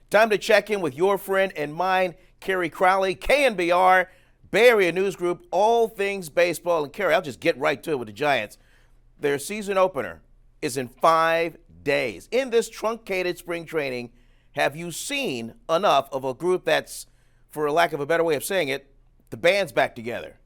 Time to check in with your friend and mine, Kerry Crowley, KNBR, Bay Area News Group, all things baseball. And Kerry, I'll just get right to it with the Giants. Their season opener is in 5 days. In this truncated spring training, have you seen enough of a group that's, for a lack of a better way of saying it, the band's back together?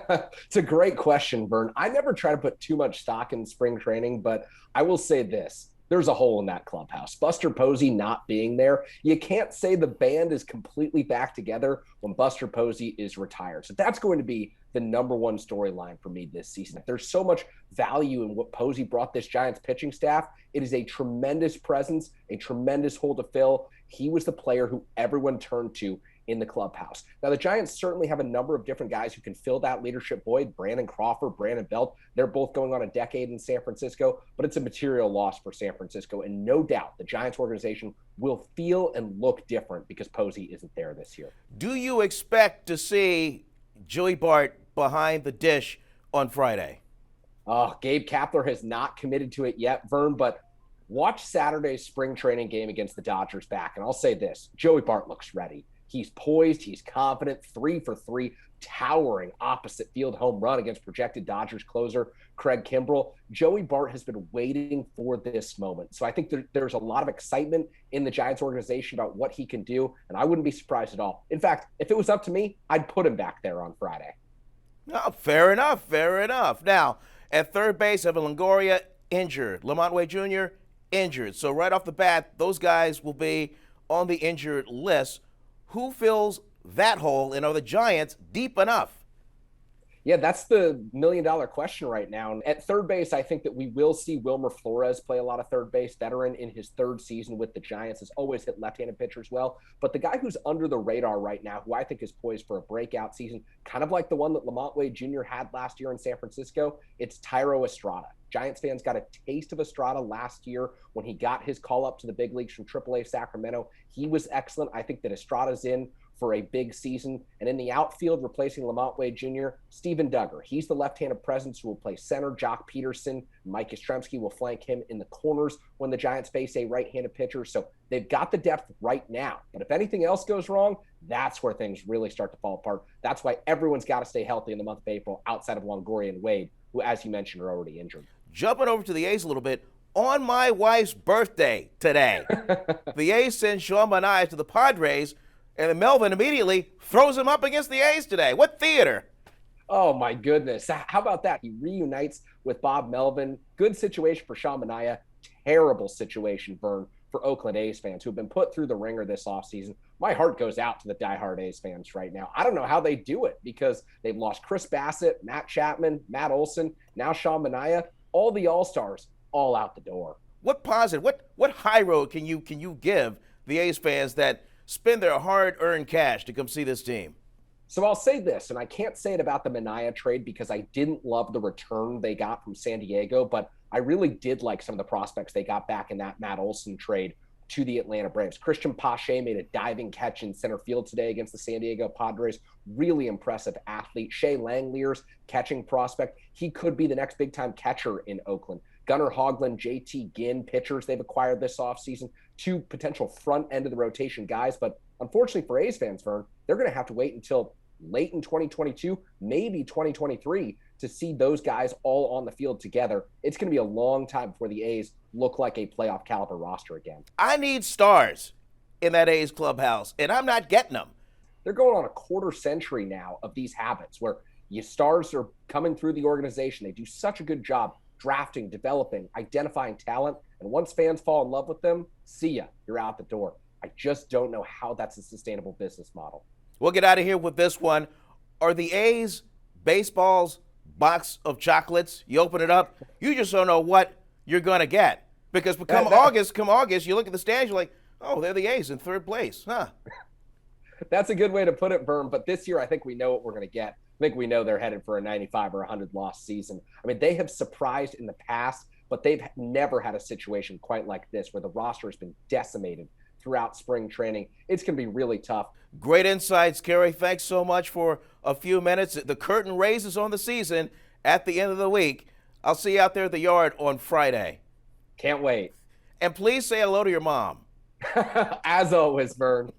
It's a great question, Vern. I never try to put too much stock in spring training, but I will say this. There's a hole in that clubhouse. Buster Posey not being there, you can't say the band is completely back together when Buster Posey is retired. So that's going to be the number one storyline for me this season. There's so much value in what Posey brought this Giants pitching staff. It is a tremendous presence, a tremendous hole to fill. He was the player who everyone turned to in the clubhouse. Now, the Giants certainly have a number of different guys who can fill that leadership void. Brandon Crawford, Brandon Belt, they're both going on a decade in San Francisco, but it's a material loss for San Francisco. And no doubt the Giants organization will feel and look different because Posey isn't there this year. Do you expect to see Joey Bart behind the dish on Friday? Gabe Kapler has not committed to it yet, Vern, but watch Saturday's spring training game against the Dodgers back. And I'll say this, Joey Bart looks ready. He's poised, he's confident, 3 for 3, towering opposite field home run against projected Dodgers closer Craig Kimbrell. Joey Bart has been waiting for this moment. So I think there's a lot of excitement in the Giants organization about what he can do, and I wouldn't be surprised at all. In fact, if it was up to me, I'd put him back there on Friday. No, fair enough, fair enough. Now, at third base, Evan Longoria injured. Lamont Wade Jr. injured. So right off the bat, those guys will be on the injured list. Who fills that hole, and are the Giants deep enough? Yeah, that's the million-dollar question right now. And at third base, I think that we will see Wilmer Flores play a lot of third base. Veteran in his third season with the Giants, has always hit left-handed pitchers well. But the guy who's under the radar right now, who I think is poised for a breakout season, kind of like the one that Lamont Wade Jr. had last year in San Francisco, it's Thairo Estrada. Giants fans got a taste of Estrada last year when he got his call up to the big leagues from AAA Sacramento. He was excellent. I think that Estrada's in for a big season. And in the outfield, replacing Lamont Wade Jr., Steven Duggar. He's the left-handed presence who will play center. Jock Peterson, Mike Yastrzemski will flank him in the corners when the Giants face a right-handed pitcher. So they've got the depth right now. But if anything else goes wrong, that's where things really start to fall apart. That's why everyone's got to stay healthy in the month of April outside of Longoria and Wade, who, as you mentioned, are already injured. Jumping over to the A's a little bit, on my wife's birthday today, the A's send Sean Manaea to the Padres, and then Melvin immediately throws him up against the A's today. What theater? Oh, my goodness. How about that? He reunites with Bob Melvin. Good situation for Sean Manaea. Terrible situation, Vern, for Oakland A's fans who have been put through the ringer this offseason. My heart goes out to the diehard A's fans right now. I don't know how they do it because they've lost Chris Bassett, Matt Chapman, Matt Olson, now Sean Manaea. All the All-Stars, all out the door. What positive, what high road can you give the A's fans that spend their hard-earned cash to come see this team? So I'll say this, and I can't say it about the Manaea trade because I didn't love the return they got from San Diego, but I really did like some of the prospects they got back in that Matt Olson trade to the Atlanta Braves. Christian Pache made a diving catch in center field today against the San Diego Padres. Really impressive athlete. Shea Langmuir's catching prospect. He could be the next big-time catcher in Oakland. Gunnar Hoglund, JT Ginn, pitchers they've acquired this offseason. 2 potential front end of the rotation guys. But unfortunately for A's fans, Vern, they're going to have to wait until late in 2022, maybe 2023, to see those guys all on the field together. It's going to be a long time before the A's look like a playoff caliber roster again. I need stars in that A's clubhouse, and I'm not getting them. They're going on a quarter century now of these habits where your stars are coming through the organization. They do such a good job drafting, developing, identifying talent. And once fans fall in love with them, see ya. You're out the door. I just don't know how that's a sustainable business model. We'll get out of here with this one. Are the A's baseball's box of chocolates? You open it up, you just don't know what you're going to get. Because come August, you look at the stands, you're like, oh, they're the A's in third place. Huh? That's a good way to put it, Vern. But this year, I think we know what we're going to get. I think we know they're headed for a 95 or 100 loss season. I mean, they have surprised in the past, but they've never had a situation quite like this where the roster has been decimated throughout spring training. It's going to be really tough. Great insights, Kerry. Thanks so much for a few minutes. The curtain raises on the season at the end of the week. I'll see you out there at the yard on Friday. Can't wait. And please say hello to your mom. As always, Vern.